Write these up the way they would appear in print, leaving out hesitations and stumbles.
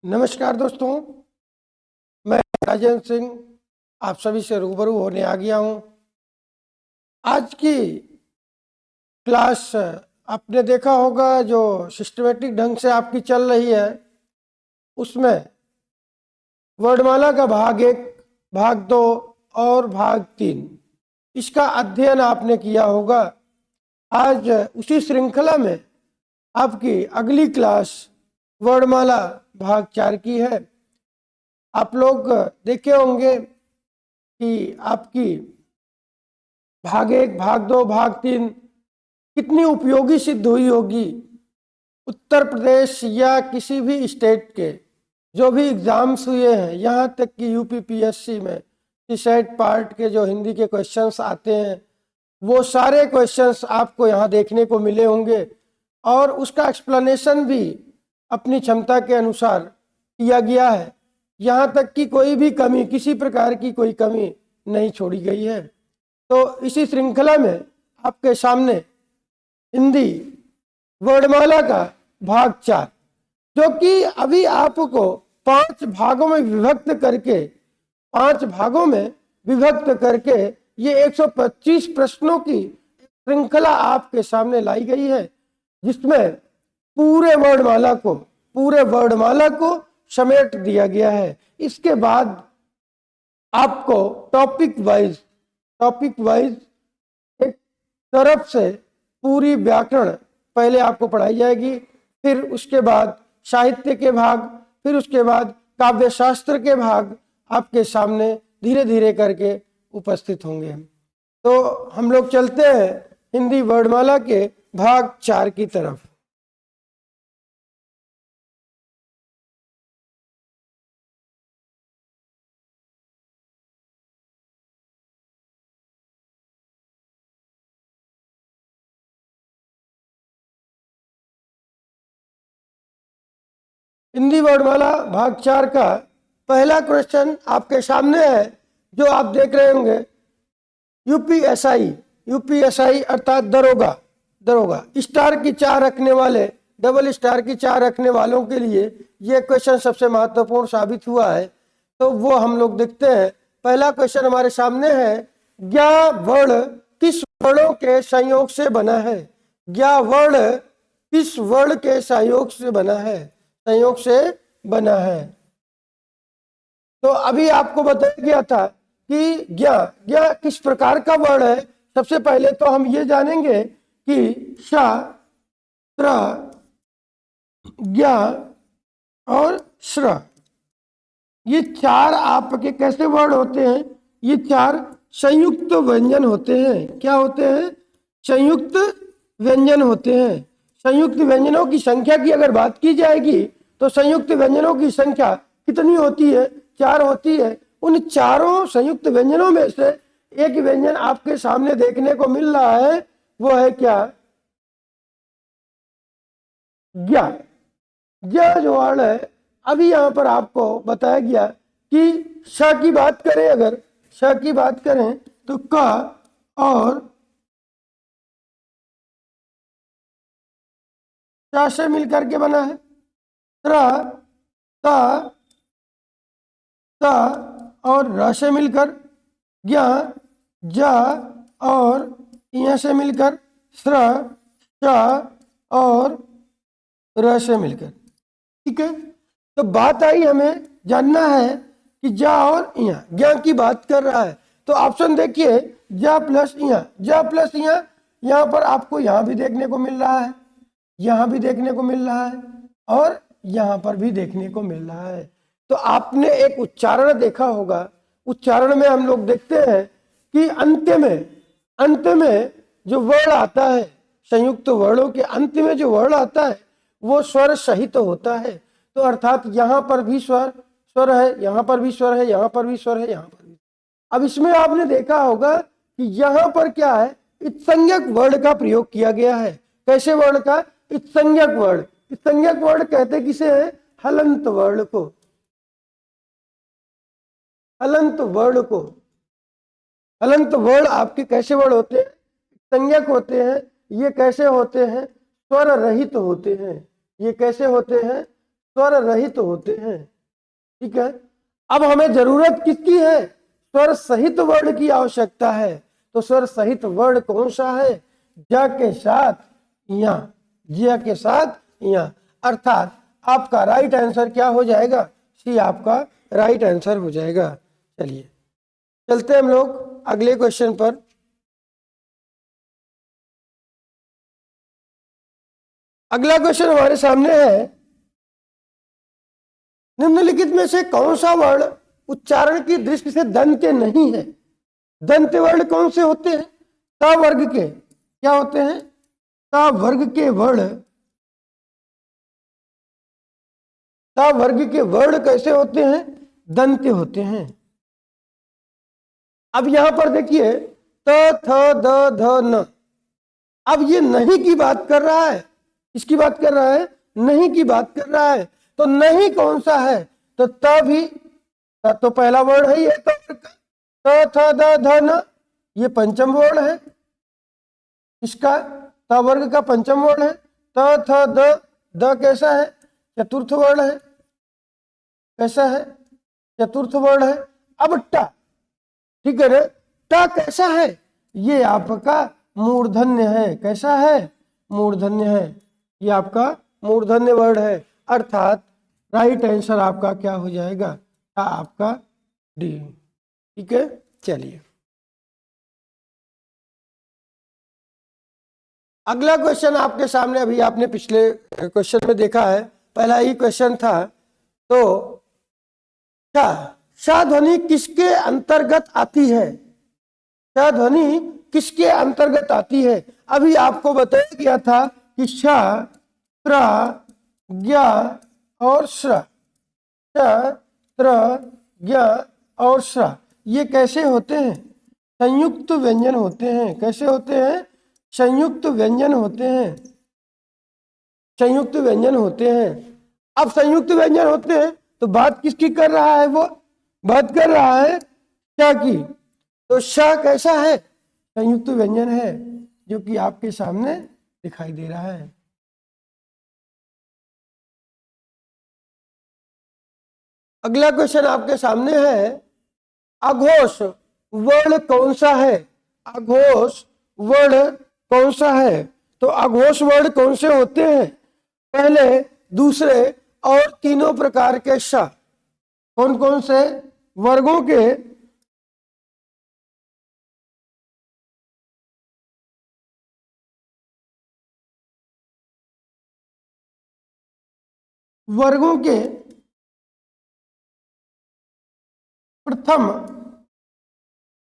नमस्कार दोस्तों, मैं राजेंद्र सिंह आप सभी से रूबरू होने आ गया हूँ। आज की क्लास आपने देखा होगा जो सिस्टमेटिक ढंग से आपकी चल रही है, उसमें वर्णमाला का भाग 1, भाग 2 और भाग 3 इसका अध्ययन आपने किया होगा। आज उसी श्रृंखला में आपकी अगली क्लास वर्णमाला भाग 4 की है। आप लोग देखे होंगे कि आपकी भाग 1, भाग 2, भाग 3 कितनी उपयोगी सिद्ध हुई होगी। उत्तर प्रदेश या किसी भी स्टेट के जो भी एग्ज़ाम्स हुए हैं, यहाँ तक कि यूपीपीएससी में सीसेट पार्ट के जो हिंदी के क्वेश्चंस आते हैं, वो सारे क्वेश्चंस आपको यहाँ देखने को मिले होंगे और उसका एक्सप्लेनेशन भी अपनी क्षमता के अनुसार किया गया है। यहाँ तक कि कोई भी कमी, किसी प्रकार की कोई कमी नहीं छोड़ी गई है। तो इसी श्रृंखला में आपके सामने हिंदी वर्णमाला का भाग 4, जो कि अभी आपको 5 भागों में विभक्त करके ये 125 प्रश्नों की श्रृंखला आपके सामने लाई गई है, जिसमें पूरे वर्णमाला को समेट दिया गया है। इसके बाद आपको टॉपिक वाइज एक तरफ से पूरी व्याकरण पहले आपको पढ़ाई जाएगी, फिर उसके बाद साहित्य के भाग, फिर उसके बाद काव्य शास्त्र के भाग आपके सामने धीरे धीरे करके उपस्थित होंगे। तो हम लोग चलते हैं हिंदी वर्णमाला के भाग 4 की तरफ। हिंदी वर्णमाला भाग 4 का पहला क्वेश्चन आपके सामने है, जो आप देख रहे होंगे। यूपीएसआई अर्थात दरोगा स्टार की 4 रखने वाले, डबल स्टार की 4 रखने वालों के लिए ये क्वेश्चन सबसे महत्वपूर्ण साबित हुआ है। तो वो हम लोग देखते हैं। पहला क्वेश्चन हमारे सामने है, ज्ञ वर्ण किस वर्णों के संयोग से बना है? ज्ञ वर्ण किस वर्ण के संयोग से बना है? तो अभी आपको बताया गया था कि ज्ञ किस प्रकार का वर्ण है। सबसे पहले तो हम ये जानेंगे कि श, त्र, ज्ञ और श्र, ये 4 आपके कैसे वर्ण होते हैं? ये 4 संयुक्त व्यंजन होते हैं। क्या होते हैं? संयुक्त व्यंजन होते हैं। संयुक्त व्यंजनों की संख्या की अगर बात की जाएगी तो संयुक्त व्यंजनों की संख्या कितनी होती है? 4 होती है। उन चारों संयुक्त व्यंजनों में से एक व्यंजन आपके सामने देखने को मिल रहा है, वो है क्या? ज्ञ। ज्ञ जो वर्ण है, अभी यहाँ पर आपको बताया गया कि श की बात करें, अगर श की बात करें तो क और श से मिलकर के बना है। त्र, त, त और र से मिलकर, ज्ञ, ज और य से मिलकर, श्र, श और र से मिलकर। ठीक है, तो बात आई, हमें जानना है कि ज और य, ज्ञ की बात कर रहा है। तो ऑप्शन देखिए, ज प्लस य, यहाँ पर आपको यहाँ भी देखने को मिल रहा है, यहाँ भी देखने को मिल रहा है और यहाँ पर भी देखने को मिल रहा है। तो आपने एक उच्चारण देखा होगा। उच्चारण में हम लोग देखते हैं कि अंत में जो वर्ण आता है, संयुक्त वर्णों के अंत में जो वर्ण आता है वो स्वर सहित होता है। तो अर्थात यहाँ पर भी स्वर है, यहाँ पर भी स्वर है, यहाँ पर भी स्वर है, यहाँ पर भी। अब इसमें आपने देखा होगा कि यहाँ पर क्या है? इत्संज्ञक वर्ण का प्रयोग किया गया है। कैसे वर्ण का? इत्संज्ञक वर्ण। इत्संज्ञक वर्ण कहते किसे है? हलंत वर्ण को। हलंत वर्ण आपके कैसे वर्ण होते हैं? संज्ञक होते हैं। ये कैसे होते हैं? स्वर रहित होते हैं। ये कैसे होते हैं? स्वर रहित होते हैं। ठीक है, अब हमें जरूरत किसकी है? स्वर सहित वर्ण की आवश्यकता है। तो स्वर सहित वर्ण कौन सा है? ज के साथ या, ज के साथ या, अर्थात आपका राइट आंसर क्या हो जाएगा? सी आपका राइट आंसर हो जाएगा। चलिए चलते हैं हम लोग अगले क्वेश्चन पर। अगला क्वेश्चन हमारे सामने है, निम्नलिखित में से कौन सा वर्ण उच्चारण की दृष्टि से दंत नहीं है? दंत वर्ण कौन से होते हैं? स वर्ग के क्या होते हैं? स वर्ग के वर्ण, स वर्ग के वर्ण कैसे होते हैं? दंत होते हैं। अब यहां पर देखिए त थ द ध न, अब ये नहीं की बात कर रहा है। किसकी बात कर रहा है? नहीं की बात कर रहा है। तो नहीं कौन सा है? तो त भी, त तो पहला वर्ण है ये, त थ द ध न, ये पंचम वर्ण है। इसका त वर्ग का पंचम वर्ण है। त थ द कैसा है? चतुर्थ वर्ण है। कैसा है? चतुर्थ वर्ण है। अब ट, ठीक है ना, ट कैसा है? ये आपका मूर्धन्य है। कैसा है? मूर्धन्य है। ये आपका मूर्धन्य वर्ण है, अर्थात राइट आंसर आपका क्या हो जाएगा? आपका डी। ठीक है, चलिए अगला क्वेश्चन आपके सामने, अभी आपने पिछले क्वेश्चन में देखा है, पहला ही क्वेश्चन था। तो श ध्वनि किसके अंतर्गत आती है? श ध्वनि किसके अंतर्गत आती है? अभी आपको बताया गया था कि श, त्र, ज्ञ और श्र, श, त्र, ज्ञ और श्र, ये कैसे होते हैं? संयुक्त व्यंजन होते हैं। कैसे होते हैं? संयुक्त व्यंजन होते हैं। संयुक्त व्यंजन होते हैं। अब संयुक्त व्यंजन होते हैं तो बात किसकी कर रहा है? वो बात कर रहा है श की। तो श कैसा है? संयुक्त व्यंजन है, जो कि आपके सामने दिखाई दे रहा है। अगला क्वेश्चन आपके सामने है, अघोष वर्ण कौन सा है? अघोष वर्ण कौन सा है? तो अघोष वर्ण कौन से होते हैं? पहले, दूसरे और तीनों प्रकार के श। कौन कौन से वर्गों के? वर्गों के प्रथम,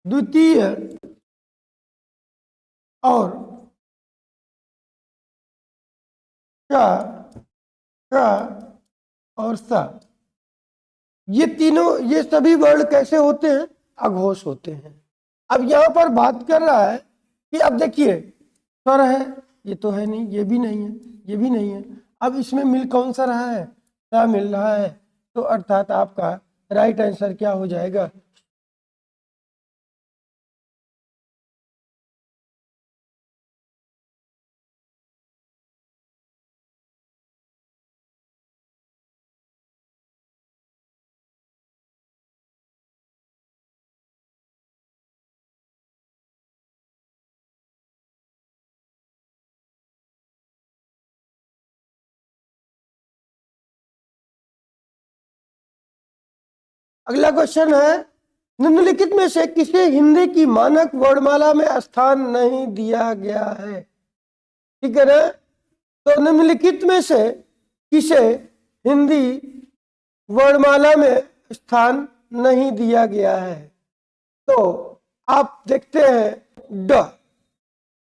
द्वितीय और श, श और स, ये तीनों, ये सभी वर्ण कैसे होते हैं? अघोष होते हैं। अब यहां पर बात कर रहा है कि अब देखिए स्वर है, ये तो है नहीं, ये भी नहीं है, ये भी नहीं है। अब इसमें मिल कौन सा रहा है? स मिल रहा है। तो अर्थात आपका राइट आंसर क्या हो जाएगा? अगला क्वेश्चन है, निम्नलिखित में से किसे हिंदी की मानक वर्णमाला में स्थान नहीं दिया गया है? ठीक है ना, तो निम्नलिखित में से किसे हिंदी वर्णमाला में स्थान नहीं दिया गया है? तो आप देखते हैं ड,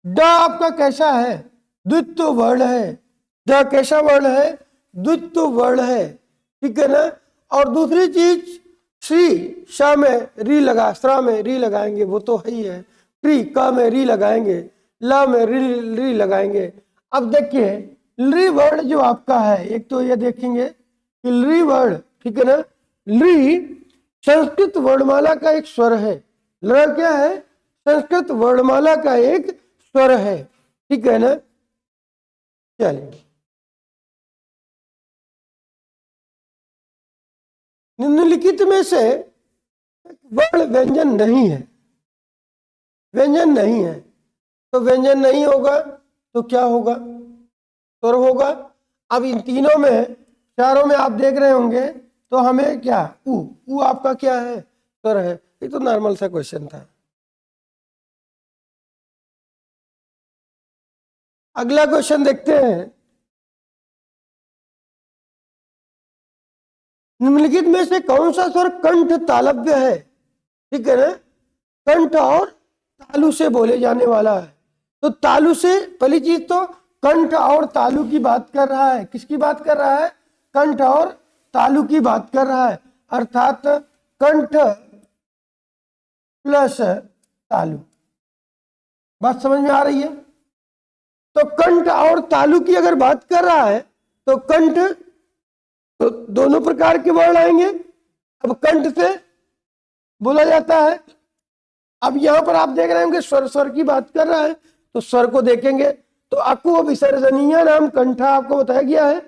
ड आपका कैसा है? द्वित्व वर्ण है। ड कैसा वर्ण है? द्वित्व वर्ण है। ठीक है ना, और दूसरी चीज श्री, श में री लगा, श्रा में री लगाएंगे, वो तो है ही है। प्री, क में री लगाएंगे, ल में री लगाएंगे। अब देखिए ली वर्ण जो आपका है, एक तो ये देखेंगे कि ली वर्ण, ठीक है ना, ली संस्कृत वर्णमाला का एक स्वर है। ल क्या है? संस्कृत वर्णमाला का एक स्वर है। ठीक है ना, चलिए निम्नलिखित में से वर्ण व्यंजन नहीं है, व्यंजन नहीं है, तो व्यंजन नहीं होगा तो क्या होगा? स्वर होगा। अब इन तीनों में, चारों में आप देख रहे होंगे तो हमें क्या, ऊ आपका क्या है? स्वर है। ये तो नॉर्मल सा क्वेश्चन था। अगला क्वेश्चन देखते हैं। निम्नलिखित में से कौन सा स्वर कंठ तालव्य है? ठीक है ना, कंठ और तालु से बोले जाने वाला है। तो तालु से, पहली चीज तो कंठ और तालु की बात कर रहा है। किसकी बात कर रहा है? कंठ और तालु की बात कर रहा है, अर्थात कंठ प्लस तालु। बात समझ में आ रही है? तो कंठ और तालु की अगर बात कर रहा है तो कंठ, तो दोनों प्रकार के वर्ण आएंगे। अब कंठ से बोला जाता है। अब यहां पर आप देख रहे होंगे स्वर, स्वर की बात कर रहा है तो स्वर को देखेंगे तो अकु विसर्जनीय नाम कंठा आपको बताया गया है।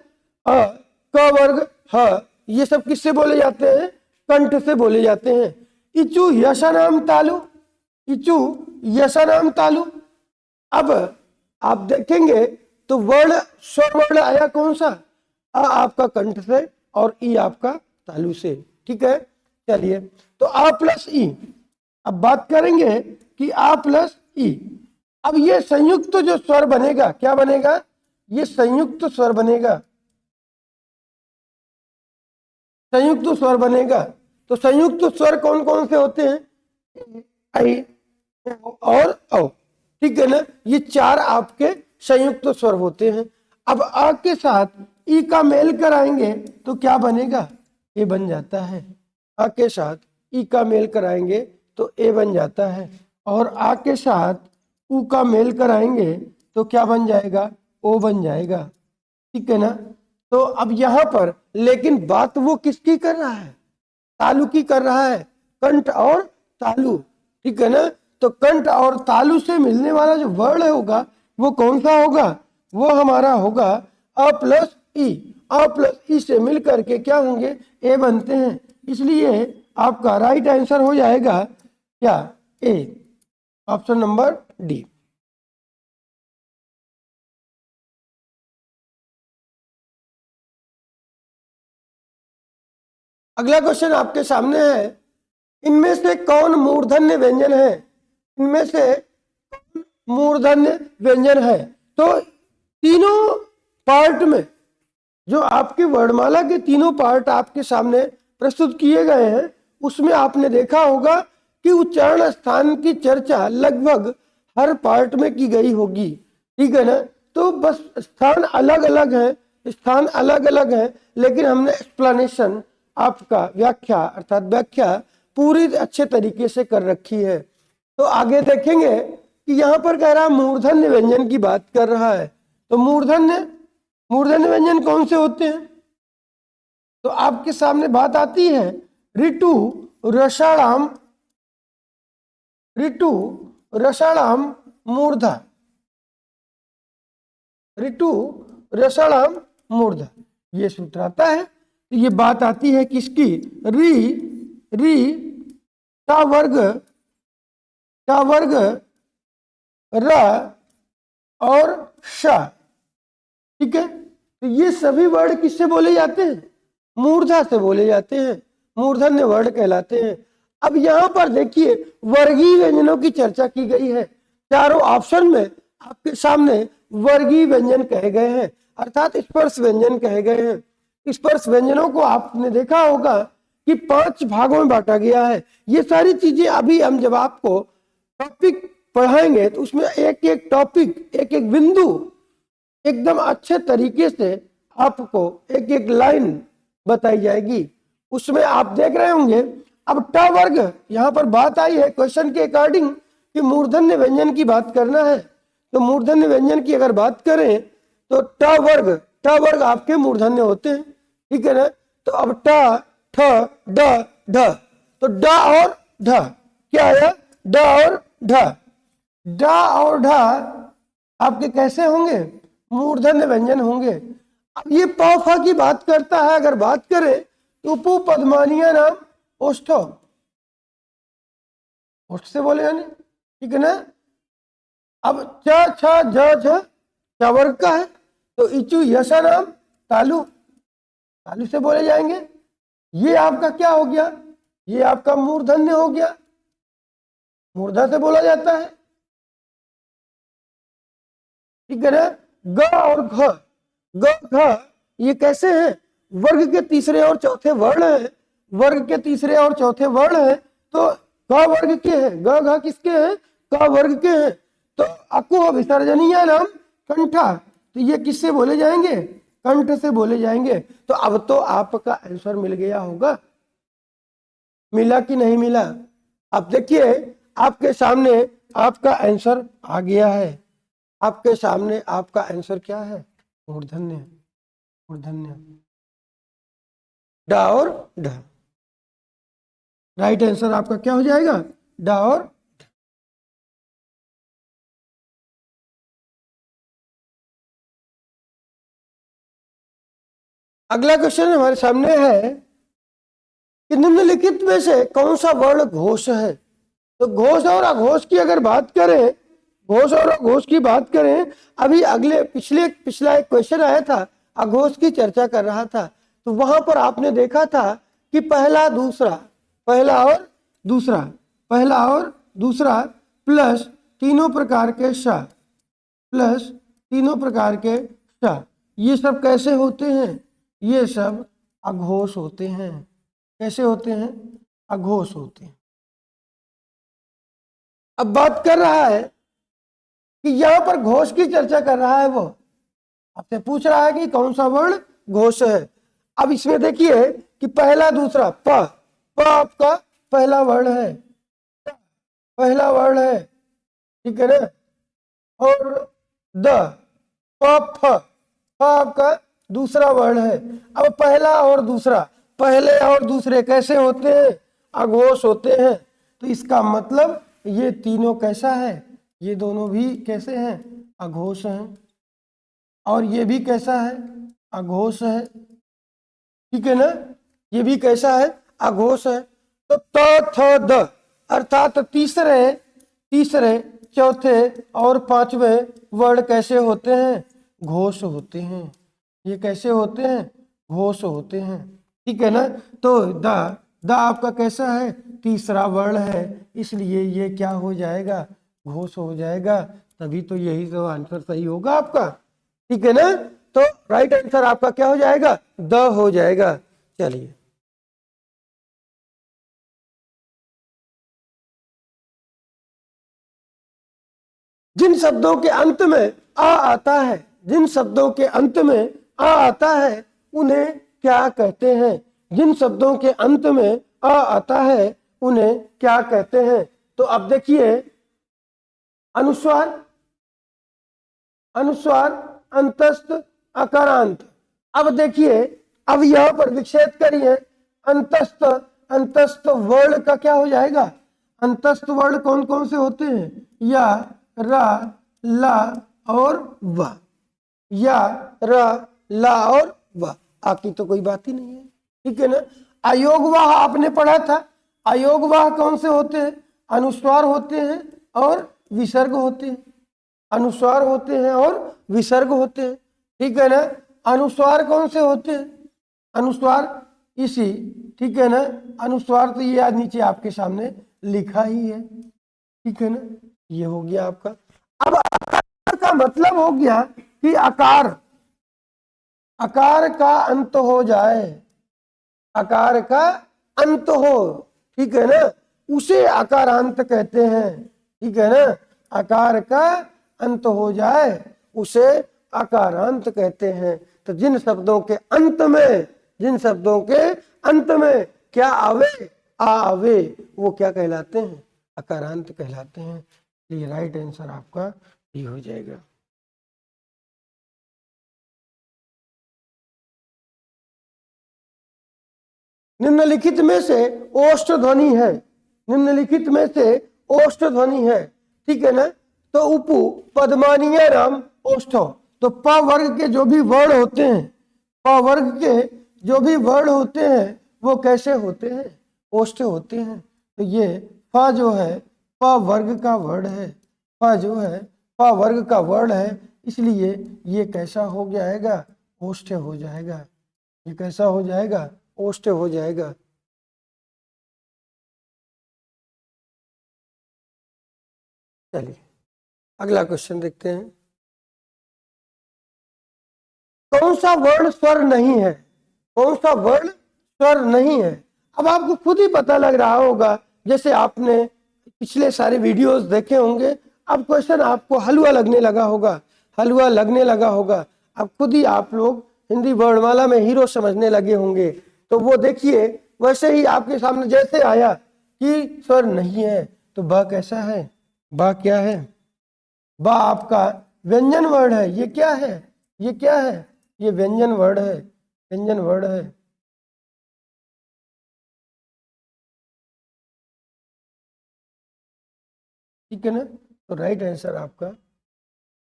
क वर्ग ह, ये सब किससे बोले जाते हैं? कंठ से बोले जाते हैं। इचु यशा नाम तालु, इचु यशा नाम तालु। अब आप देखेंगे तो वर्ण, स्वर वर्ण आया कौन सा? अ आपका कंठ से और ई आपका तालु से। ठीक है, चलिए तो आ प्लस ई। अब बात करेंगे कि आ प्लस ई। अब ये संयुक्त जो स्वर बनेगा, क्या बनेगा? ये संयुक्त स्वर बनेगा, संयुक्त स्वर बनेगा। तो संयुक्त स्वर कौन कौन से होते हैं? आई और औ। ठीक है ना, ये चार आपके संयुक्त स्वर होते हैं। अब आ के साथ ई का मेल कराएंगे तो क्या बनेगा? ए बन जाता है। आ के साथ ई का मेल कराएंगे तो ए बन जाता है, और आ के साथ ऊ का मेल कराएंगे तो क्या बन जाएगा? ओ बन जाएगा। ठीक है ना। तो अब यहां पर लेकिन बात वो किसकी कर रहा है? तालु की कर रहा है, कंठ और तालु। ठीक है ना। तो कंठ और तालु से मिलने वाला जो वर्ण होगा वो कौन सा होगा? वो हमारा होगा अ प्लस ई। अ प्लस ई से मिल करके क्या होंगे? ए बनते हैं। इसलिए आपका राइट आंसर हो जाएगा क्या? ए, ऑप्शन नंबर डी। अगला क्वेश्चन आपके सामने है। इनमें से कौन मूर्धन्य व्यंजन है? इनमें से मूर्धन्य व्यंजन है। तो तीनों पार्ट में, जो आपके वर्णमाला के तीनों पार्ट आपके सामने प्रस्तुत किए गए हैं, उसमें आपने देखा होगा कि उच्चारण स्थान की चर्चा लगभग हर पार्ट में की गई होगी। ठीक है ना। तो बस स्थान अलग अलग है, स्थान अलग अलग है, लेकिन हमने एक्सप्लेनेशन, आपका व्याख्या अर्थात व्याख्या पूरी अच्छे तरीके से कर रखी है। तो आगे देखेंगे कि यहाँ पर कह रहा मूर्धन्य व्यंजन की बात कर रहा है। तो मूर्धन्य व्यंजन कौन से होते हैं? तो आपके सामने बात आती है ऋतु रसाणाम, ऋतु रसाणाम मूर्धा, ऋतु रसाणाम मूर्धा, ये सूत्र आता है। तो ये बात आती है किसकी? री, री का वर्ग, का वर्ग र और श। ठीक है। तो ये सभी वर्ड किससे बोले जाते हैं? मूर्धा से बोले जाते हैं, मूर्धन्य वर्ड कहलाते हैं। अब यहाँ पर देखिए वर्गीय व्यंजनों की चर्चा की गई है। चारों ऑप्शन में आपके सामने वर्गीय व्यंजन कहे गए हैं, अर्थात स्पर्श व्यंजन कहे गए हैं। स्पर्श व्यंजनों को आपने देखा होगा कि 5 भागों में बांटा गया है। ये सारी चीजें अभी हम जब आपको टॉपिक पढ़ाएंगे तो उसमें एक एक टॉपिक, एक एक बिंदु एकदम अच्छे तरीके से आपको एक एक लाइन बताई जाएगी। उसमें आप देख रहे होंगे। अब ट वर्ग, यहाँ पर बात आई है क्वेश्चन के अकॉर्डिंग कि मूर्धन्य व्यंजन की बात करना है। तो मूर्धन्य व्यंजन की अगर बात करें तो ट वर्ग आपके मूर्धन्य होते हैं। ठीक है ना। तो अब ट, ठ, ड, ढ, तो ड और ढ क्या आया? ड और ढ, ड और ढ आपके कैसे होंगे? मूर्धन्य व्यंजन होंगे। अब ये प फ की बात करता है, अगर बात करें उपु पद्मानिया नाम ओष्ठो, ओष्ठ से बोले यानी, ठीक है ना। अब च छ ज झ क्या वर्ग का है, तो इचु यशा नाम तालु, तालु से बोले जाएंगे। ये आपका क्या हो गया, ये आपका मूर्धन्य हो गया, मूर्धा से बोला जाता है, ठीक है ना। ग और घ, ग घ ये कैसे हैं, वर्ग के तीसरे और चौथे वर्ण है, वर्ग के तीसरे और चौथे वर्ण है, तो क वर्ग के हैं, ग घ किसके हैं, क वर्ग के हैं। तो अकुह विसर्जनीय नाम कंठा, तो ये किससे बोले जाएंगे, कंठ से बोले जाएंगे। तो अब तो आपका आंसर मिल गया होगा, मिला कि नहीं मिला। अब देखिए आपके सामने आपका आंसर आ गया है, आपके सामने आपका आंसर क्या है, मूर्धन्य, मूर्धन्य डा और ढ। राइट आंसर आपका क्या हो जाएगा, डा और ढ। अगला क्वेश्चन हमारे सामने है कि निम्नलिखित में से कौन सा वर्ण घोष है। तो घोष और अघोष की अगर बात करें, घोष और अघोष की बात करें, अभी अगले पिछला एक क्वेश्चन आया था, अघोष की चर्चा कर रहा था, तो वहां पर आपने देखा था कि पहला दूसरा, पहला और दूसरा, पहला और दूसरा प्लस तीनों प्रकार के श, प्लस तीनों प्रकार के श, ये सब कैसे होते हैं, ये सब अघोष होते हैं। कैसे होते हैं, अघोष होते हैं। अब बात कर रहा है कि यहां पर घोष की चर्चा कर रहा है, वो आपसे पूछ रहा है कि कौन सा वर्ण घोष है। अब इसमें देखिए कि पहला दूसरा प, प आपका पहला वर्ण है, पहला वर्ण है, ठीक है ना। और द, प फ, फ आपका दूसरा वर्ण है। अब पहला और दूसरा, पहले और दूसरे कैसे होते हैं, अघोष होते हैं। तो इसका मतलब ये तीनों कैसा है, ये दोनों भी कैसे हैं, अघोष हैं, और ये भी कैसा है, अघोष है, ठीक है ना। ये भी कैसा है, अघोष है। तो त थ द अर्थात तीसरे, तीसरे चौथे और पांचवें वर्ण कैसे होते हैं, घोष होते हैं। ये कैसे होते हैं, घोष होते हैं, ठीक है ना। तो द आपका कैसा है, तीसरा वर्ण है, इसलिए ये क्या हो जाएगा, घोष हो जाएगा। तभी तो यही तो आंसर सही होगा आपका, ठीक है ना। तो राइट आंसर आपका क्या हो जाएगा, द हो जाएगा। चलिए जिन शब्दों के अंत में आ आता है, जिन शब्दों के अंत में आ आता है उन्हें क्या कहते हैं, जिन शब्दों के अंत में आ आता है उन्हें क्या कहते हैं। तो अब देखिए अनुस्वार, अनुस्वार, अंतस्थ, अकारांत। अब देखिए, अब यहां पर विच्छेद करिए, अंतस्थ, अंतस्थ वर्ण का क्या हो जाएगा, अंतस्थ वर्ण कौन कौन से होते हैं, या रा, ला और वा, या रा, ला और वा, आकी तो कोई बात ही नहीं है, ठीक है ना। अयोगवाह आपने पढ़ा था, अयोगवाह कौन से होते हैं, अनुस्वार होते हैं और विसर्ग होते हैं, अनुस्वार होते हैं और विसर्ग होते हैं, ठीक है ना। अनुस्वार कौन से होते हैं, अनुस्वार इसी, ठीक है ना। अनुस्वार तो ये आज नीचे आपके सामने लिखा ही है, ठीक है ना। ये हो गया आपका। अब आकार का मतलब हो गया कि आकार, आकार का अंत हो जाए, आकार का अंत हो, ठीक है ना, उसे आकारांत कहते हैं, ठीक है ना। आकार का अंत हो जाए उसे आकारांत कहते हैं। तो जिन शब्दों के अंत में, जिन शब्दों के अंत में क्या आवे, आवे, वो क्या कहलाते हैं, आकारांत कहलाते हैं। ये राइट आंसर आपका ये हो जाएगा। निम्नलिखित में से ओष्ठ ध्वनि है, निम्नलिखित में से ओष्ठ ध्वनि है, ठीक है ना। तो उपु पद्मानीय नाम ओष्ठो, तो प वर्ग के जो भी वर्ण होते हैं, प वर्ग के जो भी वर्ण होते हैं वो कैसे होते हैं, ओष्ठ होते हैं। तो ये फ जो है प वर्ग का वर्ड है, फ जो है प वर्ग का वर्ड है, इसलिए ये कैसा हो जाएगा, ओष्ठ हो जाएगा। ये कैसा हो जाएगा, ओष्ठ हो जाएगा। चलिए अगला क्वेश्चन देखते हैं। कौन सा वर्ण स्वर नहीं है, कौन सा वर्ण स्वर नहीं है। अब आपको खुद ही पता लग रहा होगा, जैसे आपने पिछले सारे वीडियोस देखे होंगे, अब क्वेश्चन आपको हलवा लगने लगा होगा, हलवा लगने लगा होगा। अब खुद ही आप लोग हिंदी वर्णमाला में हीरो समझने लगे होंगे। तो वो देखिए वैसे ही आपके सामने जैसे आया कि स्वर नहीं है, तो ब कैसा है, ब क्या है, ब आपका व्यंजन वर्ड है। ये क्या है, ये क्या है, ये व्यंजन वर्ड है, व्यंजन वर्ड है। ठीक है ना, तो राइट आंसर आपका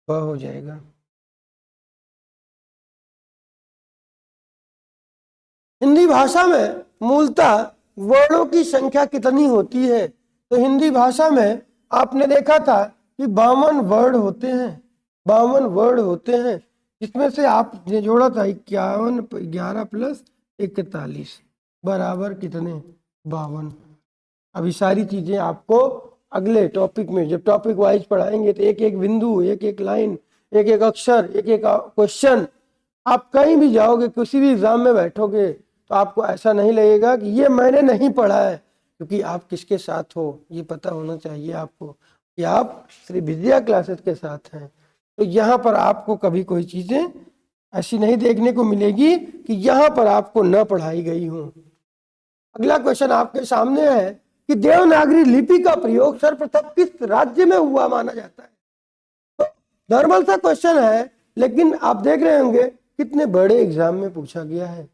ब हो जाएगा। हिंदी भाषा में मूलतः वर्णों की संख्या कितनी होती है। तो हिंदी भाषा में आपने देखा था कि 52 वर्ड होते हैं, 52 वर्ड होते हैं, जिसमें से आपने जोड़ा था 51, 11 प्लस 41 बराबर कितने, 52। अभी सारी चीजें आपको अगले टॉपिक में जब टॉपिक वाइज पढ़ाएंगे तो एक एक बिंदु, एक एक लाइन, एक एक अक्षर, एक एक क्वेश्चन, आप कहीं भी जाओगे, किसी भी एग्जाम में बैठोगे तो आपको ऐसा नहीं लगेगा कि ये मैंने नहीं पढ़ा है, क्योंकि आप किसके साथ हो ये पता होना चाहिए आपको कि आप श्री विद्या क्लासेस के साथ हैं। तो यहाँ पर आपको कभी कोई चीजें ऐसी नहीं देखने को मिलेगी कि यहाँ पर आपको न पढ़ाई गई हो। अगला क्वेश्चन आपके सामने है कि देवनागरी लिपि का प्रयोग सर्वप्रथम किस राज्य में हुआ माना जाता है। तो नॉर्मल सा क्वेश्चन है, लेकिन आप देख रहे होंगे कितने बड़े एग्जाम में पूछा गया है।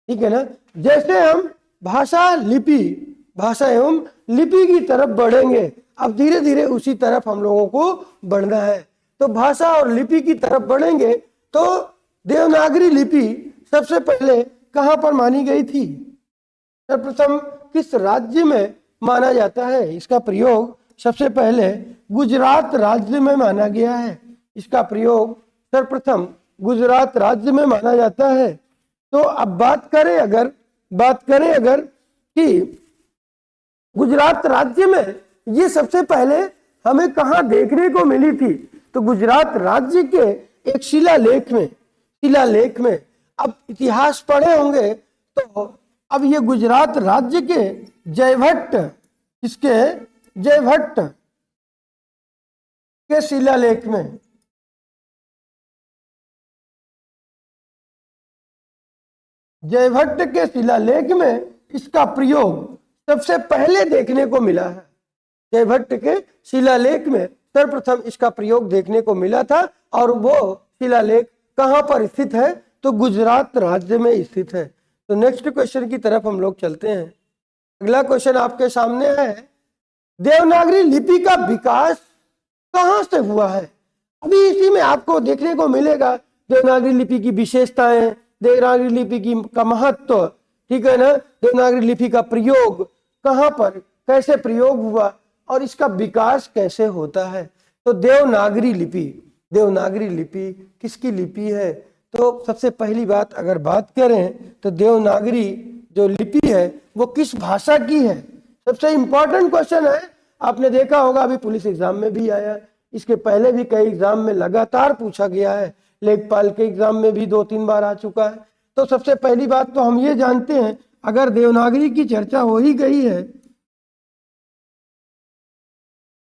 ठीक है ना, जैसे हम भाषा लिपि, भाषा एवं लिपि की तरफ बढ़ेंगे, अब धीरे धीरे उसी तरफ हम लोगों को बढ़ना है। तो भाषा और लिपि की तरफ बढ़ेंगे तो देवनागरी लिपि सबसे पहले कहाँ पर मानी गई थी, सर्वप्रथम किस राज्य में माना जाता है। इसका प्रयोग सबसे पहले गुजरात राज्य में माना गया है, इसका प्रयोग सर्वप्रथम गुजरात राज्य में माना जाता है। तो अब बात करें अगर कि गुजरात राज्य में ये सबसे पहले हमें कहाँ देखने को मिली थी, तो गुजरात राज्य के एक शिलालेख में अब इतिहास पढ़े होंगे तो अब ये गुजरात राज्य के जयभट्ट, इसके जयभट्ट के शिलालेख में, जयभट्ट के शिलालेख में इसका प्रयोग सबसे पहले देखने को मिला है। जयभट्ट के शिलालेख में सर्वप्रथम इसका प्रयोग देखने को मिला था, और वो शिलालेख कहाँ पर स्थित है, तो गुजरात राज्य में स्थित है। तो नेक्स्ट क्वेश्चन की तरफ हम लोग चलते हैं। अगला क्वेश्चन आपके सामने है, देवनागरी लिपि का विकास कहाँ से हुआ है। अभी इसी में आपको देखने को मिलेगा देवनागरी लिपि की विशेषताएं, देवनागरी लिपि की का महत्व, ठीक है ना, देवनागरी लिपि का प्रयोग कहाँ पर कैसे प्रयोग हुआ और इसका विकास कैसे होता है। तो देवनागरी लिपि किसकी लिपि है। तो सबसे पहली बात अगर बात करें तो देवनागरी जो लिपि है वो किस भाषा की है, सबसे इंपॉर्टेंट क्वेश्चन है। आपने देखा होगा अभी पुलिस एग्जाम में भी आया, इसके पहले भी कई एग्जाम में लगातार पूछा गया है, लेखपाल के एग्जाम में भी 2-3 बार आ चुका है। तो सबसे पहली बात तो हम ये जानते हैं, अगर देवनागरी की चर्चा हो ही गई है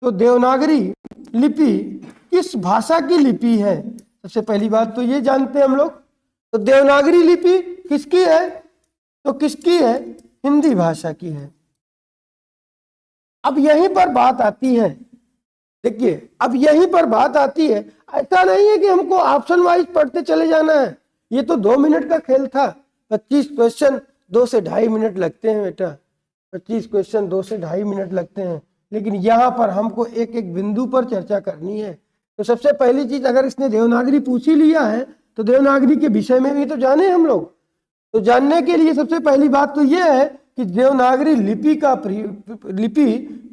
तो देवनागरी लिपि किस भाषा की लिपि है, सबसे पहली बात तो ये जानते हैं हम लोग। तो देवनागरी लिपि किसकी है, तो किसकी है, हिंदी भाषा की है। अब यहीं पर बात आती है, देखिए अब यहीं पर बात आती है, ऐसा नहीं है कि हमको ऑप्शन वाइज पढ़ते चले जाना है, ये तो 2 मिनट का खेल था। 25 क्वेश्चन 2 से 2.5 मिनट लगते हैं बेटा, 25 क्वेश्चन 2 से 2.5 मिनट लगते हैं, लेकिन यहाँ पर हमको एक एक बिंदु पर चर्चा करनी है। तो सबसे पहली चीज, अगर इसने देवनागरी पूछ ही लिया है तो देवनागरी के विषय में भी तो जाने हम लोग। तो जानने के लिए सबसे पहली बात तो यह है कि देवनागरी लिपि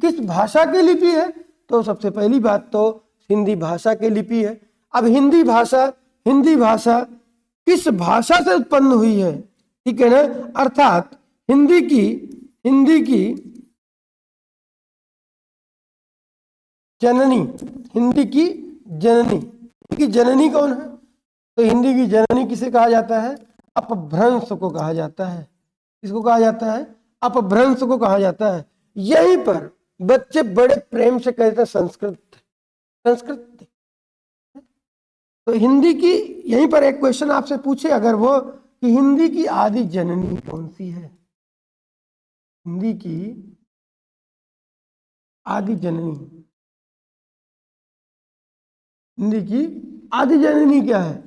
किस भाषा की लिपि है। तो सबसे पहली बात तो हिंदी भाषा की लिपि है। अब हिंदी भाषा किस भाषा से उत्पन्न हुई है, ठीक है ना, अर्थात हिंदी की जननी, हिंदी की जननी कौन है? तो हिंदी की जननी किसे कहा जाता है? अपभ्रंश को कहा जाता है। किसको कहा जाता है? अपभ्रंश को कहा जाता है। यहीं पर बच्चे बड़े प्रेम से कहते हैं संस्कृत। तो हिंदी की, यहीं पर एक क्वेश्चन आपसे पूछे अगर वो कि हिंदी की आदि जननी कौन सी है? हिंदी की आदि जननी, हिंदी की आदि जननी क्या है?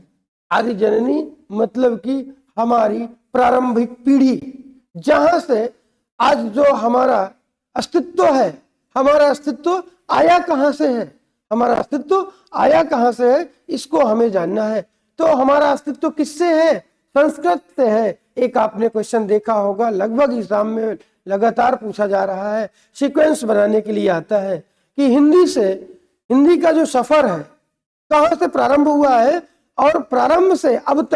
आदि जननी मतलब कि हमारी प्रारंभिक पीढ़ी, जहां से आज जो हमारा अस्तित्व है, हमारा अस्तित्व आया कहां से है, हमारा अस्तित्व आया कहां से है, इसको हमें जानना है। तो हमारा अस्तित्व किससे है? संस्कृत से है। एक आपने क्वेश्चन देखा होगा, लगभग एग्जाम में लगातार पूछा जा रहा है, सीक्वेंस बनाने के लिए आता है कि हिंदी का जो सफर है कहां से प्रारंभ हुआ है और प्रारंभ से अब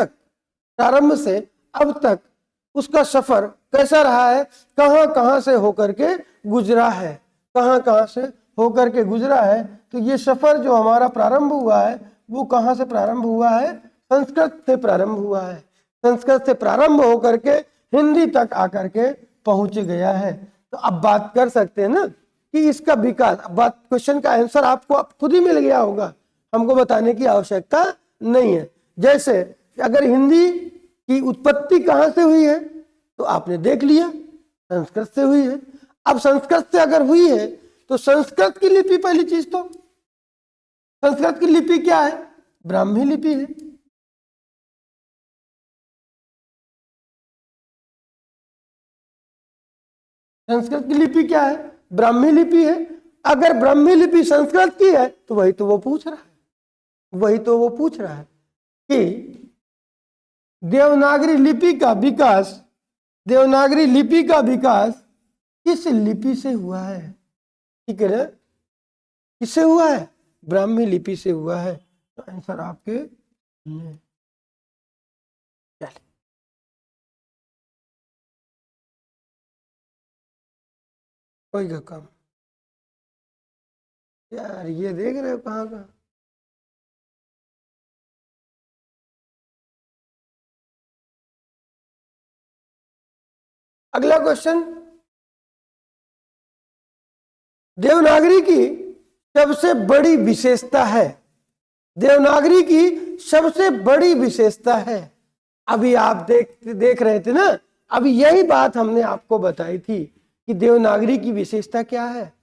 तक उसका सफर कैसा रहा है, कहां कहां से होकर के गुजरा है, तो ये सफर जो हमारा प्रारंभ हुआ है वो कहां से प्रारंभ हुआ है? संस्कृत से प्रारंभ हुआ है। संस्कृत से प्रारंभ होकर के हिंदी तक आकर के पहुंच गया है। तो अब बात कर सकते हैं ना कि इसका विकास, बात क्वेश्चन का आंसर आपको खुद ही मिल गया होगा, हमको बताने की आवश्यकता नहीं है। जैसे अगर हिंदी की उत्पत्ति कहां से हुई है तो आपने देख लिया, संस्कृत से हुई है। अब संस्कृत से अगर हुई है तो संस्कृत की लिपि, पहली चीज तो संस्कृत की लिपि क्या है? ब्राह्मी लिपि है। संस्कृत की लिपि क्या है? ब्राह्मी लिपि है। अगर ब्राह्मी लिपि संस्कृत की है तो वही तो वो पूछ रहा है कि देवनागरी लिपि का विकास किस लिपि से हुआ है, ठीक है ना? किससे हुआ है? ब्राह्मी लिपि से हुआ है। तो आंसर आपके कोई का काम यार, ये देख रहे हो कहाँ का? अगला क्वेश्चन, देवनागरी की सबसे बड़ी विशेषता है, देवनागरी की सबसे बड़ी विशेषता है। अभी आप देख रहे थे ना, अभी यही बात हमने आपको बताई थी कि देवनागरी की विशेषता क्या है।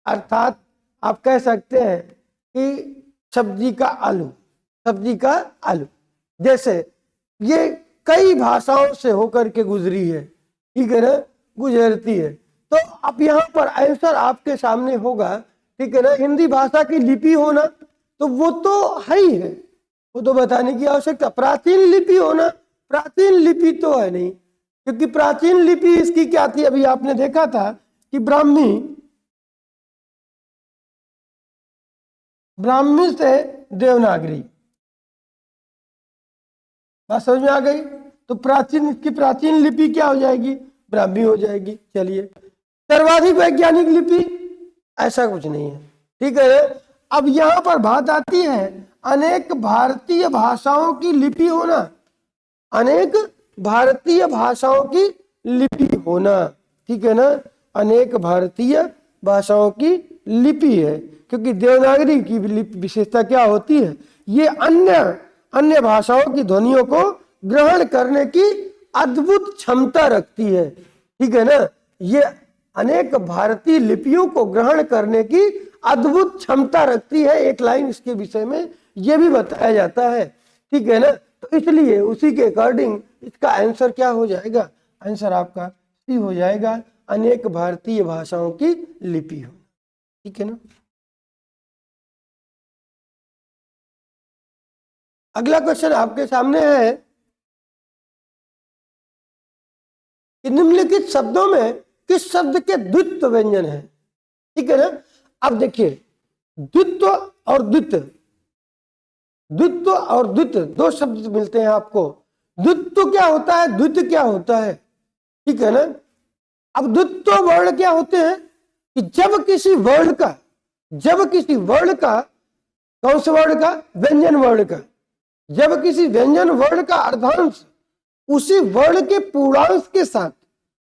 अर्थात आप कह सकते हैं कि सब्जी का आलू, जैसे ये कई भाषाओं से होकर के गुजरी है, ठीक है ना, गुजरती है। तो अब यहाँ पर आंसर आपके सामने होगा, ठीक है ना। हिंदी भाषा की लिपि होना तो वो तो है ही है, वो तो बताने की आवश्यकता। प्राचीन लिपि होना, प्राचीन लिपि तो है नहीं, क्योंकि प्राचीन लिपि इसकी क्या थी, अभी आपने देखा था कि ब्राह्मी से देवनागरी, बात समझ में आ गई। तो इसकी प्राचीन लिपि क्या हो जाएगी? ब्राह्मी हो जाएगी। चलिए, सर्वाधिक वैज्ञानिक लिपि, ऐसा कुछ नहीं है, ठीक है। अब यहाँ पर बात आती है अनेक भारतीय भाषाओं की लिपि होना, अनेक भारतीय भाषाओं की लिपि होना, ठीक है ना। अनेक भारतीय भाषाओं की लिपि है, क्योंकि देवनागरी की विशेषता क्या होती है? ये अन्य भाषाओं की ध्वनियों को ग्रहण करने की अद्भुत क्षमता रखती है, ठीक है ना। ये अनेक भारतीय लिपियों को ग्रहण करने की अद्भुत क्षमता रखती है। एक लाइन इसके विषय में यह भी बताया जाता है, ठीक है ना। तो इसलिए उसी के अकॉर्डिंग इसका आंसर क्या हो जाएगा? आंसर आपका सी हो जाएगा, अनेक भारतीय भाषाओं की लिपि हो, ठीक है ना। अगला क्वेश्चन आपके सामने है, कि निम्नलिखित शब्दों में किस शब्द के द्वित्व व्यंजन है। ठीक है ना। अब देखिए, द्वित्व और द्वित्व, द्वित्व और द्वित्व दो शब्द मिलते हैं आपको। द्वित्व क्या होता है, द्वित्व क्या होता है, ठीक है ना। अब द्वित्व वर्ण क्या होते हैं कि जब किसी वर्ण का कौन से वर्ण का, व्यंजन वर्ण का, जब किसी व्यंजन वर्ण का अर्धांश उसी वर्ण के पूर्णांश के साथ,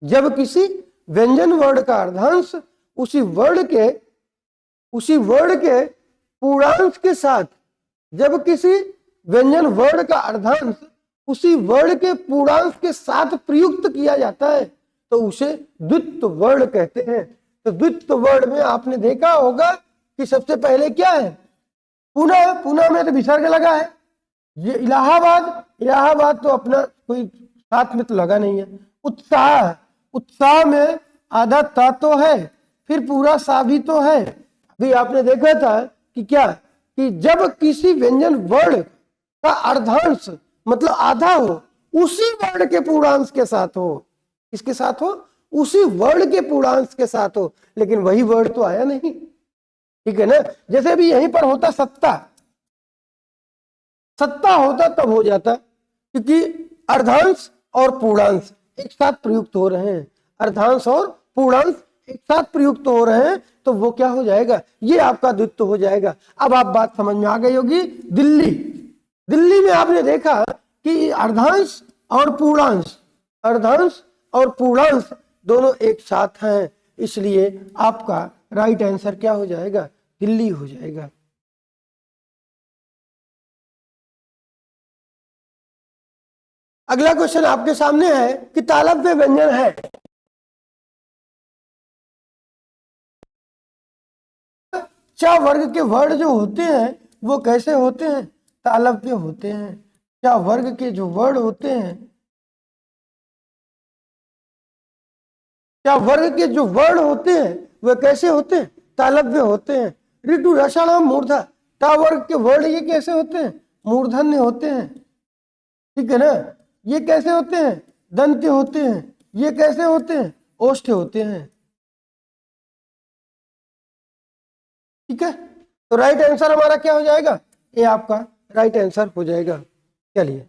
जब किसी व्यंजन वर्ण का अर्धांश उसी वर्ण के पूर्णांश के साथ, जब किसी व्यंजन वर्ण का अर्धांश उसी वर्ण के पूर्णांश के साथ प्रयुक्त किया जाता है तो उसे द्वित्व वर्ण कहते हैं। तो द्वित्व वर्ण में आपने देखा होगा कि सबसे पहले क्या है, पुनः, पुनः में तो विसर्ग लगा है। ये इलाहाबाद तो अपना कोई साथ में तो लगा नहीं है। उत्साह, उत्साह में आधा ता तो है, फिर पूरा सा भी तो है। अभी आपने देखा था कि क्या, कि जब किसी व्यंजन वर्ण का अर्धांश मतलब आधा हो उसी वर्ण के पूर्णांश के साथ हो, इसके साथ हो, उसी वर्ण के पूर्णांश के साथ हो, लेकिन वही वर्ण तो आया नहीं। ठीक है ना। जैसे भी यहीं पर होता सत्ता, सत्ता होता तब हो जाता, क्योंकि अर्धांश और पूर्णांश एक साथ प्रयुक्त हो रहे हैं, अर्धांश और पूर्णांश एक साथ प्रयुक्त हो रहे हैं, तो वो क्या हो जाएगा, ये आपका द्वित्व हो जाएगा। अब आप बात समझ में आ गई होगी। दिल्ली, दिल्ली में आपने देखा कि अर्धांश और पूर्णांश, अर्धांश और पूर्णांश दोनों एक साथ हैं, इसलिए आपका राइट आंसर क्या हो जाएगा, दिल्ली हो जाएगा। अगला क्वेश्चन आपके सामने है कि तालव्य व्यंजन है। च वर्ग के वर्ण जो होते हैं वो कैसे होते हैं, तालव्य होते हैं। च वर्ग के जो वर्ण होते हैं, च वर्ग के जो वर्ण होते हैं वे कैसे होते हैं, तालव्य होते हैं। ऋतु रसाणाम मूर्धा, टा वर्ग के वर्ण ये कैसे होते हैं, मूर्धन्य होते हैं। ठीक है ना। ये कैसे होते हैं, दंत्य होते हैं। ये कैसे होते हैं, ओष्ठ होते हैं। ठीक है। तो राइट आंसर हमारा क्या हो जाएगा, ये आपका राइट आंसर हो जाएगा। चलिए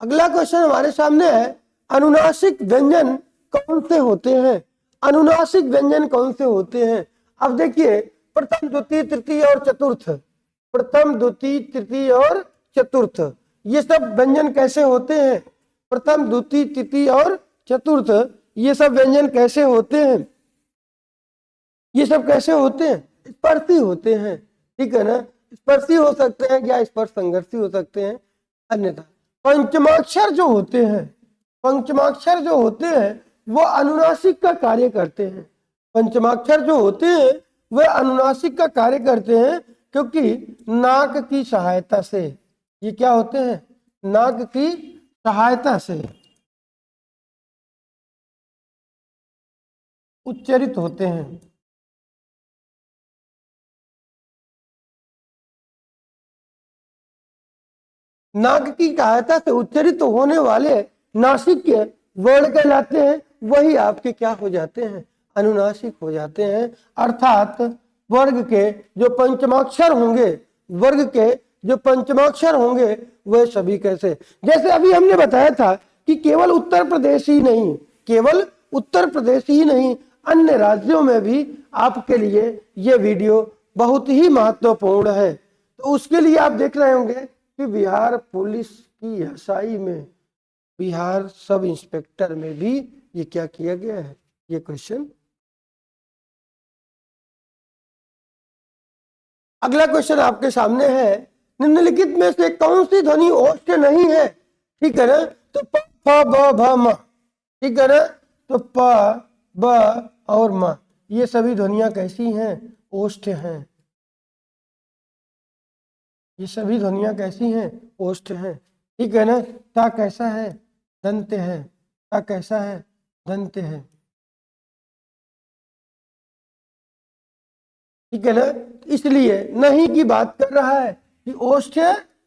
अगला क्वेश्चन हमारे सामने है, अनुनासिक व्यंजन कौन से होते हैं, अनुनासिक व्यंजन कौन से होते हैं। अब देखिए, प्रथम द्वितीय तृतीय और चतुर्थ, प्रथम द्वितीय तृतीय और चतुर्थ, ये सब व्यंजन कैसे होते हैं, प्रथम द्वितीय तृतीय और चतुर्थ, ये सब व्यंजन कैसे होते हैं, ये सब कैसे होते हैं, स्पर्शी होते हैं। ठीक है ना। स्पर्शी हो सकते हैं या स्पर्श संघर्षी हो सकते हैं। अन्यथा पंचमाक्षर जो होते हैं, पंचमाक्षर जो होते हैं वो अनुनासिक का कार्य करते हैं। पंचमाक्षर जो होते हैं वे अनुनासिक का कार्य करते हैं, क्योंकि नाक की सहायता से, ये क्या होते हैं, नाक की सहायता से उच्चरित होते हैं। नाक की सहायता से उच्चरित होने वाले नासिक के वर्ण कहलाते हैं, वही आपके क्या हो जाते हैं, अनुनासिक हो जाते हैं। अर्थात वर्ग के जो पंचमाक्षर होंगे, वर्ग के जो पंचमाक्षर होंगे वह सभी कैसे, जैसे अभी हमने बताया था कि केवल उत्तर प्रदेश ही नहीं, केवल उत्तर प्रदेश ही नहीं, अन्य राज्यों में भी आपके लिए ये वीडियो बहुत ही महत्वपूर्ण है। तो उसके लिए आप देख रहे होंगे कि बिहार पुलिस की एसआई में, बिहार सब इंस्पेक्टर में भी ये क्या किया गया है, ये क्वेश्चन। अगला क्वेश्चन आपके सामने है, निम्नलिखित में से कौन सी ध्वनि ओष्ठ नहीं है। ठीक है ना। तो प ब भ म, ठीक है ना। तो प ब और म ये सभी ध्वनियां कैसी हैं, ओष्ठ हैं। ये सभी ध्वनियां कैसी हैं, ओष्ठ हैं। ठीक है ना। ता कैसा है, दंत है, ता कैसा है, दंत है। ठीक है ना। इसलिए नहीं की बात कर रहा है कि ओष्ठ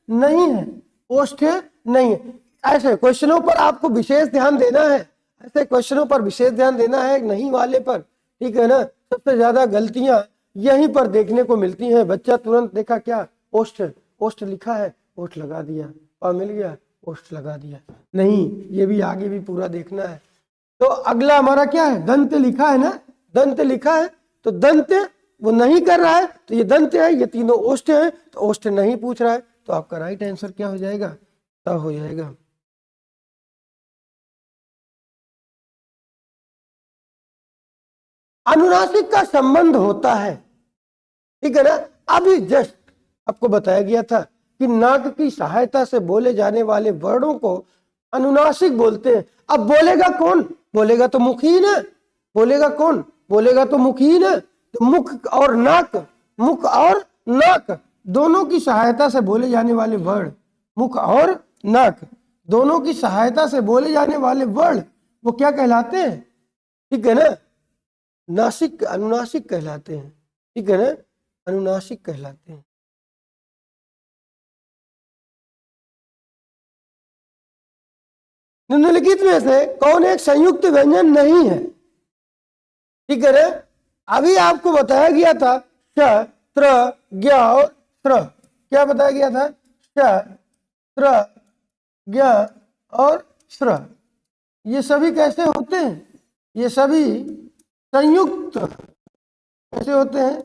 नहीं है, ओष्ठ नहीं है। ऐसे क्वेश्चनों पर आपको विशेष ध्यान देना है, ऐसे क्वेश्चनों पर विशेष ध्यान देना है, नहीं वाले पर, ठीक है ना। सबसे ज्यादा गलतियां यहीं पर देखने को मिलती हैं। बच्चा तुरंत देखा क्या, ओष्ठ, ओष्ठ लिखा है, ओष्ठ लगा दिया, और मिल गया, ओष्ठ लगा दिया। नहीं, ये भी आगे भी पूरा देखना है। तो अगला हमारा क्या है, दंत लिखा है ना, दंत लिखा है, तो दंत वो नहीं कर रहा है, तो ये दंत है, ये तीनों ओष्ठ है, तो ओष्ठ नहीं पूछ रहा है, तो आपका राइट आंसर क्या हो जाएगा, तब हो जाएगा। अनुनासिक का संबंध होता है, ठीक है ना। अभी जस्ट आपको बताया गया था कि नाक की सहायता से बोले जाने वाले वर्णों को अनुनासिक बोलते हैं। अब बोलेगा कौन, बोलेगा तो मुख ही ना, बोलेगा कौन, बोलेगा तो मुख ही ना। तो मुख और नाक, मुख और नाक दोनों की सहायता से बोले जाने वाले वर्ण, मुख और नाक दोनों की सहायता से बोले जाने वाले वर्ण वो क्या कहलाते हैं, ठीक है ना, नासिक, अनुनासिक कहलाते हैं, ठीक है ना, अनुनासिक कहलाते हैं। निम्नलिखित में से कौन एक संयुक्त व्यंजन नहीं है, ठीक है ना। अभी आपको बताया गया था श, त्र, ज्ञ और श्र, क्या बताया गया था, श, त्र, ज्ञ और श्र, ये सभी कैसे होते हैं, ये सभी संयुक्त कैसे होते हैं,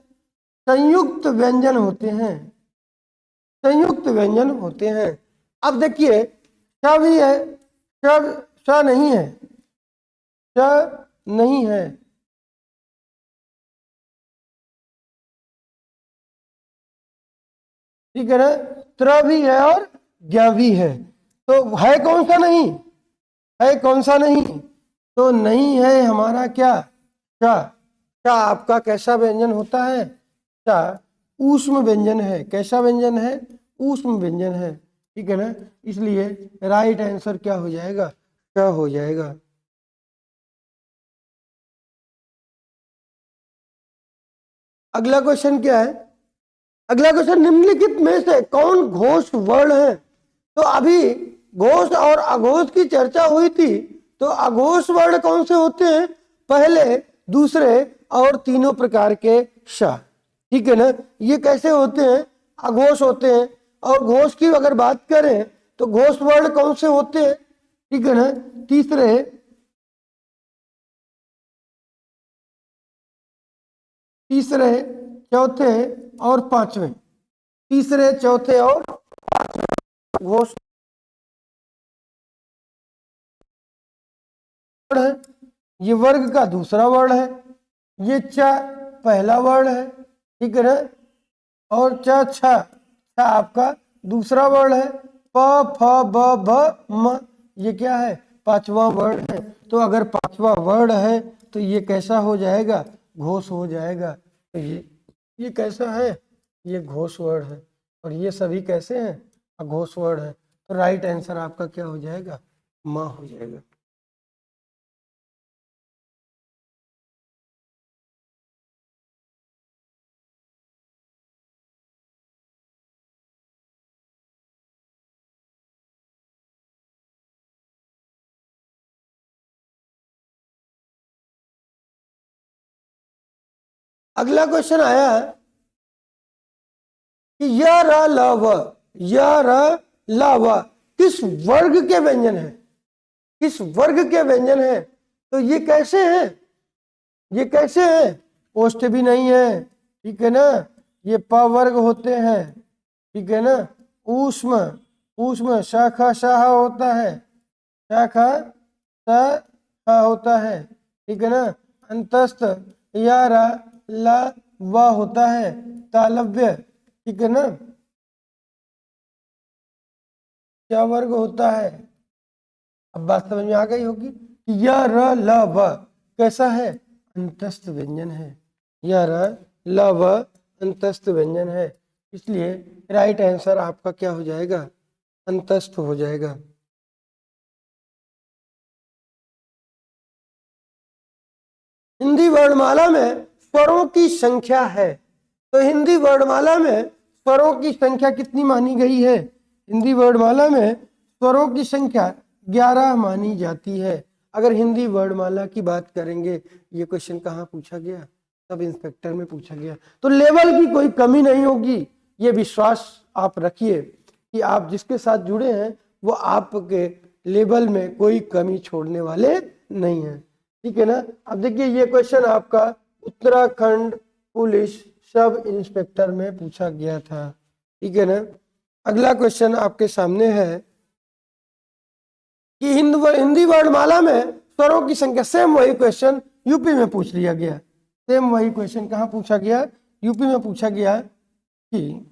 संयुक्त व्यंजन होते हैं, संयुक्त व्यंजन होते हैं। अब देखिए श भी है, श नहीं है, श नहीं है, ठीक है ना, त्र भी है और ज्ञ भी है, तो है कौन सा नहीं, है कौन सा नहीं, तो नहीं है हमारा क्या, श। श आपका कैसा व्यंजन होता है, श ऊष्म व्यंजन है, कैसा व्यंजन है, ऊष्म व्यंजन है, ठीक है ना। इसलिए राइट आंसर क्या हो जाएगा, श हो जाएगा। अगला क्वेश्चन क्या है, अगला क्वेश्चन, निम्नलिखित में से कौन घोष वर्ण है। तो अभी घोष और अघोष की चर्चा हुई थी, तो अघोष वर्ण कौन से होते हैं, पहले, दूसरे और तीनों प्रकार के श, ठीक है ना। ये कैसे होते हैं, अघोष होते हैं। और घोष की अगर बात करें तो घोष वर्ण कौन से होते हैं, ठीक है ना, तीसरे, तीसरे, चौथे और पांचवें, तीसरे, चौथे और घोष वर्ण है, ये वर्ग का दूसरा वर्ण है, ये च पहला वर्ण है, ठीक है ना, और च छ आपका दूसरा वर्ण है, प फ ब भ म ये क्या है, पांचवा वर्ण है। तो अगर पांचवा वर्ण है तो ये कैसा हो जाएगा, घोष हो जाएगा। तो ये कैसा है, ये घोष वर्ण है, और ये सभी कैसे हैं, अघोष वर्ण है। तो राइट आंसर आपका क्या हो जाएगा, म हो जाएगा। अगला क्वेश्चन आया है कि य र ल व, य र ल व किस वर्ग के व्यंजन है, किस वर्ग के व्यंजन है। तो ये कैसे है, ये कैसे है, ओष्ठ भी नहीं है, ठीक है ना, ये प वर्ग होते हैं, ठीक है ना, ऊष्म, ऊष्म शाखा शाह होता है, शाखा सा होता है, ठीक है ना, अंतस्थ या रा ला वा होता है, तालव्य, ठीक है ना, क्या वर्ग होता है। अब बात समझ में आ गई होगी कि यह र ल व कैसा है, अंतस्थ व्यंजन है, यह र ल व अंतस्थ व्यंजन है। इसलिए राइट आंसर आपका क्या हो जाएगा, अंतस्थ हो जाएगा। हिंदी वर्णमाला में स्वरों की संख्या है, तो हिंदी वर्णमाला में स्वरों की संख्या कितनी मानी गई है, हिंदी वर्णमाला में स्वरों की संख्या 11 मानी जाती है। अगर हिंदी वर्णमाला की बात करेंगे, ये क्वेश्चन कहाँ पूछा गया? सब इंस्पेक्टर में पूछा गया। तो लेवल की कोई कमी नहीं होगी, ये विश्वास आप रखिए कि आप जिसके साथ जुड़े हैं वो आपके लेवल में कोई कमी छोड़ने वाले नहीं है। ठीक है ना। अब देखिए ये क्वेश्चन आपका उत्तराखंड पुलिस सब इंस्पेक्टर में पूछा गया था। ठीक है ना। अगला क्वेश्चन आपके सामने है कि हिंदी वर्णमाला में स्वरों की संख्या, सेम वही क्वेश्चन यूपी में पूछ लिया गया। सेम वही क्वेश्चन कहाँ पूछा गया? यूपी में पूछा गया कि,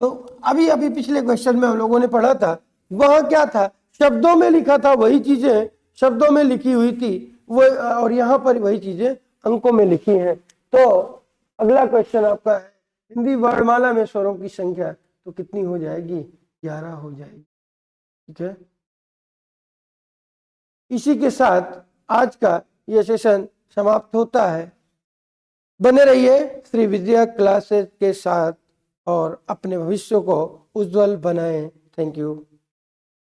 तो अभी अभी पिछले क्वेश्चन में हम लोगों ने पढ़ा था, वह क्या था? शब्दों में लिखा था, वही चीजें शब्दों में लिखी हुई थी वो, और यहाँ पर वही चीजें अंकों में लिखी हैं। तो अगला क्वेश्चन आपका है हिंदी वर्णमाला में स्वरों की संख्या, तो कितनी हो जाएगी? 11 हो जाएगी। ठीक है। इसी के साथ आज का यह सेशन समाप्त होता है। बने रहिए श्री विद्या क्लासेस के साथ और अपने भविष्य को उज्जवल बनाएं। Thank you.